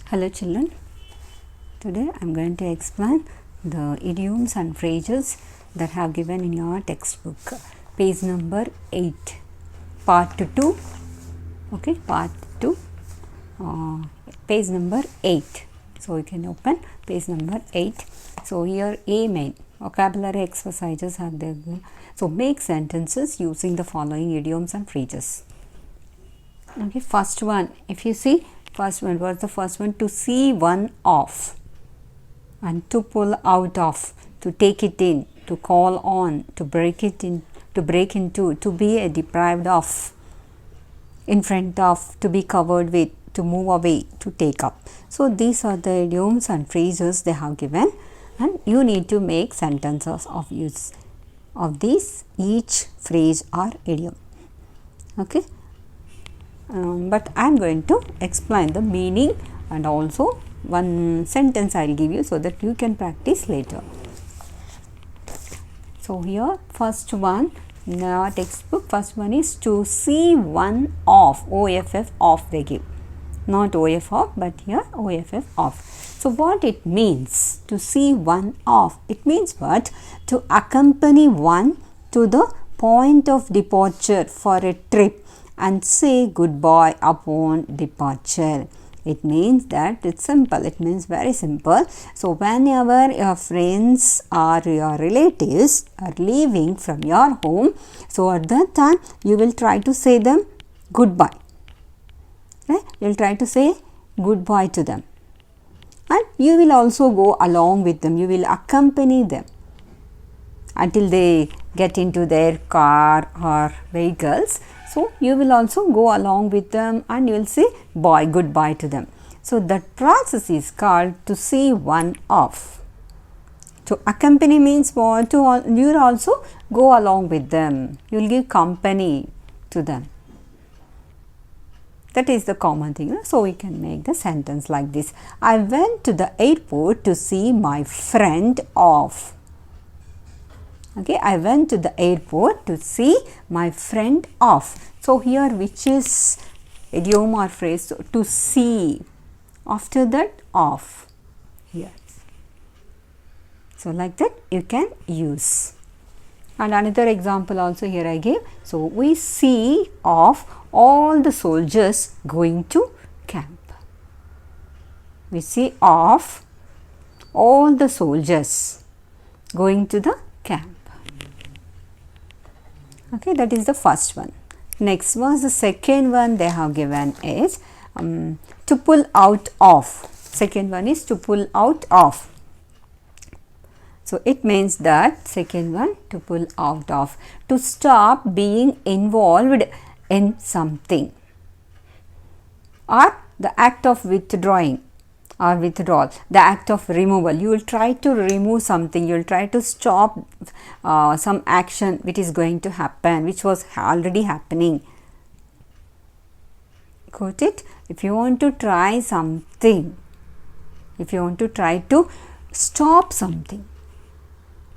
Hello children, today I am going to explain the idioms and phrases that have given in your textbook, page number 8, part 2, okay, part 2, page number 8. So, you can open page number 8. So, here A main, vocabulary exercises have there. So, make sentences using the following idioms and phrases. Okay, first one, if you see, first one was the first one, to see one off, and to pull out of, to take it in, to call on, to break it in, to break into, to be deprived of, in front of, to be covered with, to move away, to take up. So these are the idioms and phrases they have given, and you need to make sentences of use of these, each phrase or idiom. Okay. But I am going to explain the meaning and also one sentence I will give you so that you can practice later. So, here first one in our textbook, first one is to see one off, OFF off they give, not OF off but here OFF off. So, what it means to see one off? It means what? To accompany one to the point of departure for a trip and say goodbye upon departure. It means that it's simple. It means very simple. So, whenever your friends or your relatives are leaving from your home, so at that time you will try to say them goodbye. Right? You will try to say goodbye to them. And you will also go along with them. You will accompany them until they get into their car or vehicles. So, you will also go along with them and you will say bye, goodbye to them. So, that process is called to see one off. To accompany means what? You will also go along with them. You will give company to them. That is the common thing. So, we can make the sentence like this. I went to the airport to see my friend off. Okay, I went to the airport to see my friend off. So, here which is idiom or phrase? So, to see. After that, off. Here. So, like that you can use. And another example also here I gave. So, we see off all the soldiers going to camp. We see off all the soldiers going to the camp. Okay, that is the first one. Next was the second one they have given is to pull out of. Second one is to pull out of. So, it means that second one to pull out of, to stop being involved in something or the act of withdrawing or withdrawal, the act of removal. You will try to remove something, you will try to stop some action which is going to happen, which was already happening. Got it? If you want to try something, if you want to try to stop something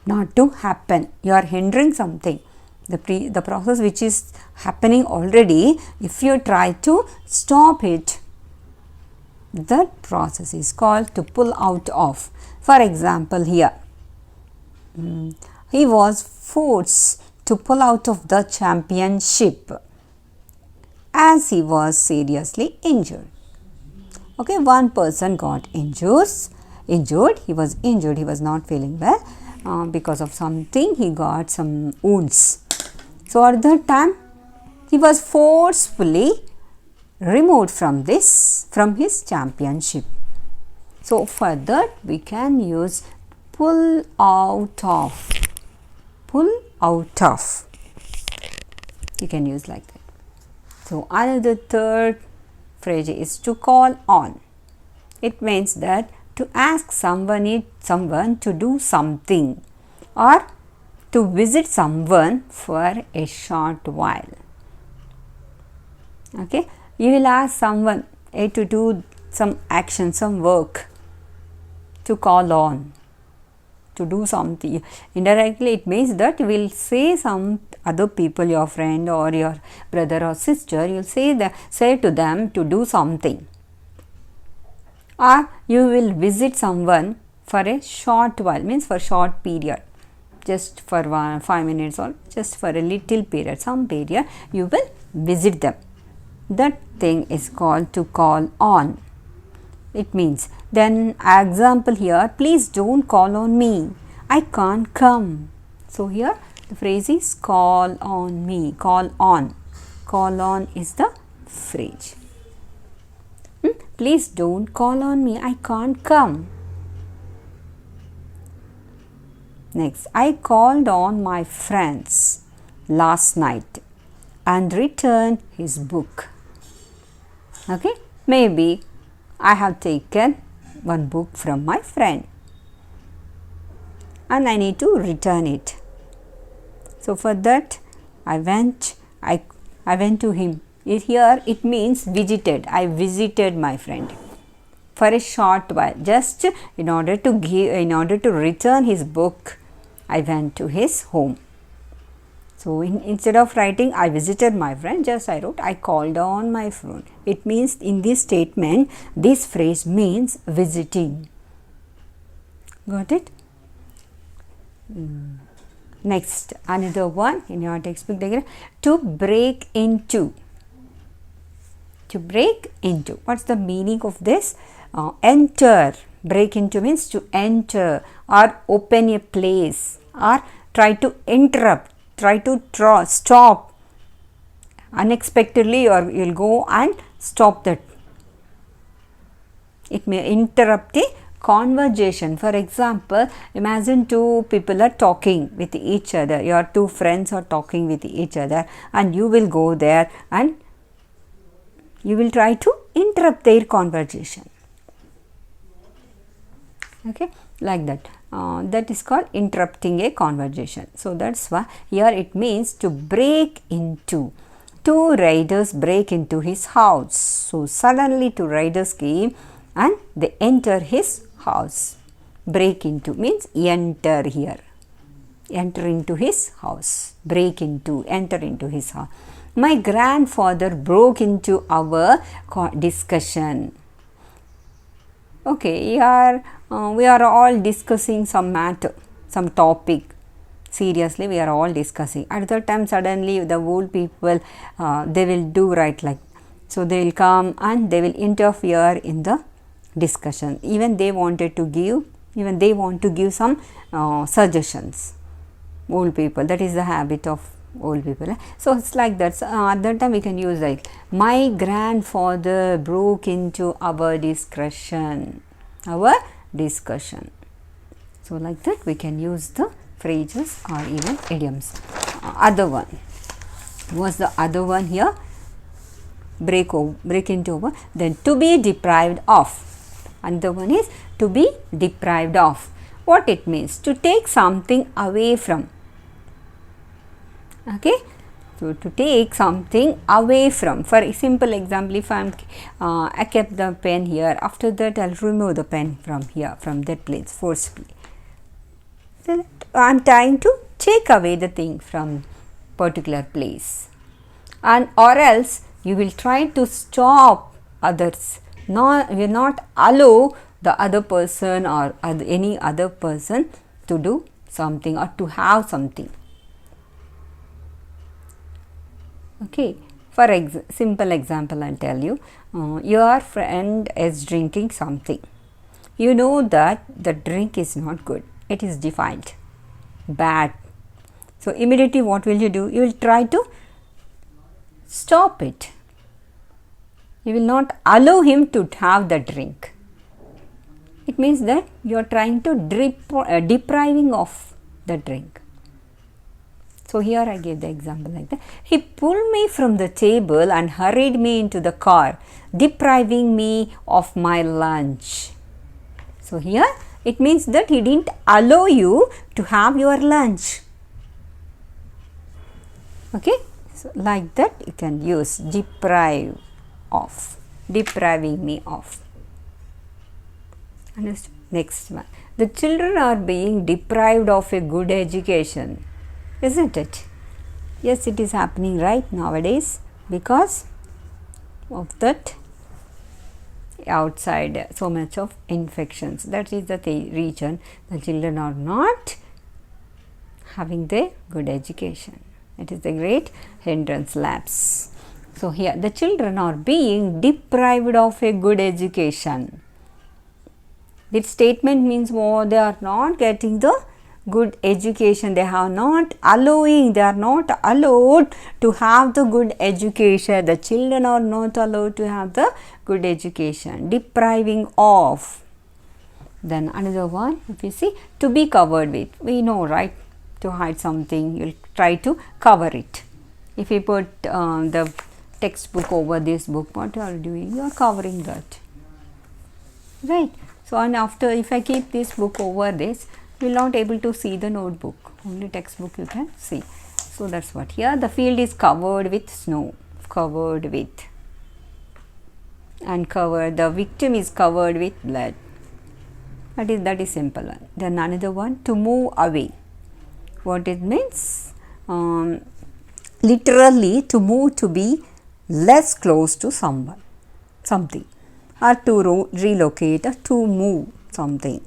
not to happen, you are hindering something, the process which is happening already, if you try to stop it, that process is called to pull out of. For example, here he was forced to pull out of the championship as he was seriously injured. Okay, one person got injured, he was injured, he was not feeling well because of something, he got some wounds. So, at that time he was forcefully removed from his championship. So, for that we can use pull out of. Pull out of. You can use like that. So, another third phrase is to call on. It means that to ask someone to do something or to visit someone for a short while. Okay. You will ask someone to do some action, some work, to call on, to do something. Indirectly, it means that you will say some other people, your friend or your brother or sister, you will say to them to do something. Or you will visit someone for a short while, means for short period, just for 5 minutes or just for a little period, some period you will visit them. That thing is called to call on. It means, then example here, please don't call on me, I can't come. So here the phrase is call on me, call on. Call on is the phrase. Please don't call on me, I can't come. Next, I called on my friends last night and returned his book. Okay, maybe I have taken one book from my friend and I need to return it. So for that I went to him. Here it means visited. I visited my friend for a short while, just in order to return his book. I went to his home. So instead of writing I visited my friend, just I wrote I called on my friend. It means in this statement this phrase means visiting. Got it? Next, another one in your textbook diagram, to break into. To break into. What's the meaning of this? Enter. Break into means to enter or open a place or try to interrupt, try to stop unexpectedly, or you'll go and stop that. It may interrupt a conversation. For example, imagine two people are talking with each other. Your two friends are talking with each other and you will go there and you will try to interrupt their conversation. Okay, like that. That is called interrupting a conversation. So that's why here it means to break into. Two raiders break into his house. So suddenly two raiders came and they enter his house. Break into means enter here. Enter into his house. Break into, enter into his house. My grandfather broke into our discussion. Okay, here we are all discussing some matter, some topic. Seriously, we are all discussing. At that time, suddenly the old people, they will do right like. So they will come and they will interfere in the discussion. Even they want to give some suggestions. Old people, that is the habit of old people. So it's like that. So, at that time we can use like, my grandfather broke into our discussion. So like that we can use the phrases or even idioms. Other one. What's the other one here? Break into over. Then to be deprived of. Another one is to be deprived of. What it means? To take something away from. Okay, so to take something away from. For a simple example, if I kept the pen here, after that I'll remove the pen from here, from that place forcefully. So I'm trying to take away the thing from particular place, and or else you will try to stop others. You will not allow the other person or any other person to do something or to have something. Okay, for simple example I'll tell you, your friend is drinking something. You know that the drink is not good, it is defiled, bad. So immediately what will you do? You will try to stop it. You will not allow him to have the drink. It means that you are trying to depriving of the drink. So here I gave the example like that. He pulled me from the table and hurried me into the car, depriving me of my lunch. So here it means that he didn't allow you to have your lunch. Okay, so like that you can use deprive of, depriving me of. Understood? Next one. The children are being deprived of a good education. Isn't it? Yes, it is happening right nowadays because of that outside so much of infections. That is the reason the children are not having the good education. It is the great hindrance lapse. So here the children are being deprived of a good education. This statement means what? They are not getting the good education. They are not allowed to have the good education. The children are not allowed to have the good education. Depriving of. Then another one, if you see, to be covered with. We know, right? To hide something, you'll try to cover it. If you put the textbook over this book, what you are doing? You are covering that, right? So, and after, if I keep this book over this, you will not able to see the notebook, only textbook you can see. So, that's what. Here the field is covered with snow, covered with, and covered, the victim is covered with blood. That is simple one. Then another one, to move away. What it means? Literally, to move, to be less close to someone, something, or to relocate, or to move something.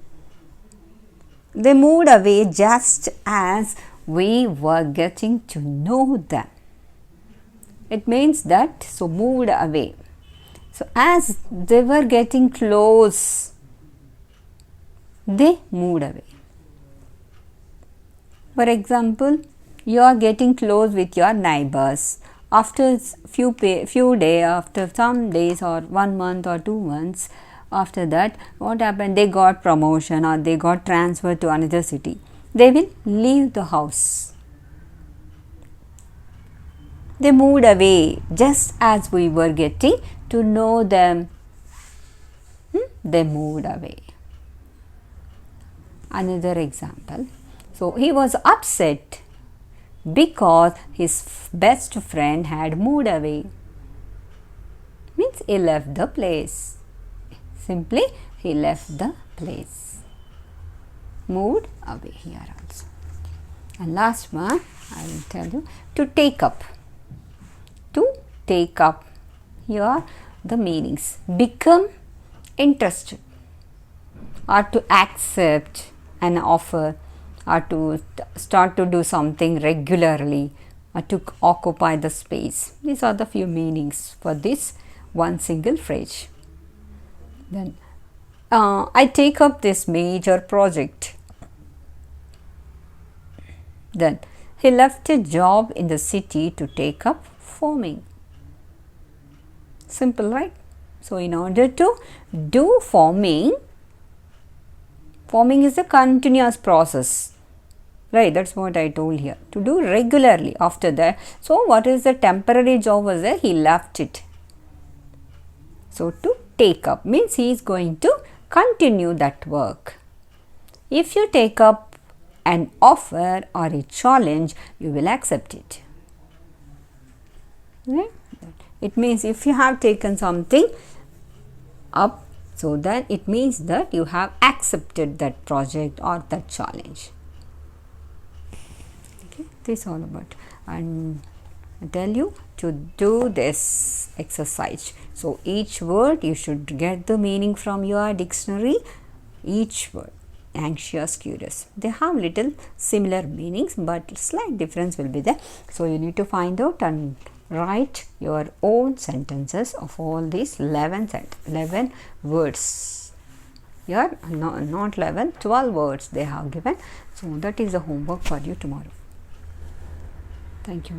They moved away just as we were getting to know them. It means that, so moved away. So as they were getting close, they moved away. For example, you are getting close with your neighbors. After few days, after some days or 1 month or 2 months, after that, what happened? They got promotion or they got transferred to another city. They will leave the house. They moved away just as we were getting to know them. They moved away. Another example. So, he was upset because his best friend had moved away. Means he left the place. Simply, he left the place. Moved away here also. And last one, I will tell you, to take up. To take up. Here are the meanings. Become interested, or to accept an offer, or to start to do something regularly, or to occupy the space. These are the few meanings for this one single phrase. Then, I take up this major project. Then, he left a job in the city to take up farming. Simple, right? So, in order to do farming is a continuous process, right? That's what I told here. To do regularly after that. So, what is the temporary job was there? He left it. So, to take up means he is going to continue that work. If you take up an offer or a challenge, you will accept it. Right? It means if you have taken something up, so then it means that you have accepted that project or that challenge. Okay, this is all about. And I tell you to do this exercise. So each word you should get the meaning from your dictionary. Each word, anxious, curious, they have little similar meanings, but slight difference will be there. So you need to find out and write your own sentences of all these 11 words. Here, not 11, 12 words they have given. So that is the homework for you tomorrow. Thank you.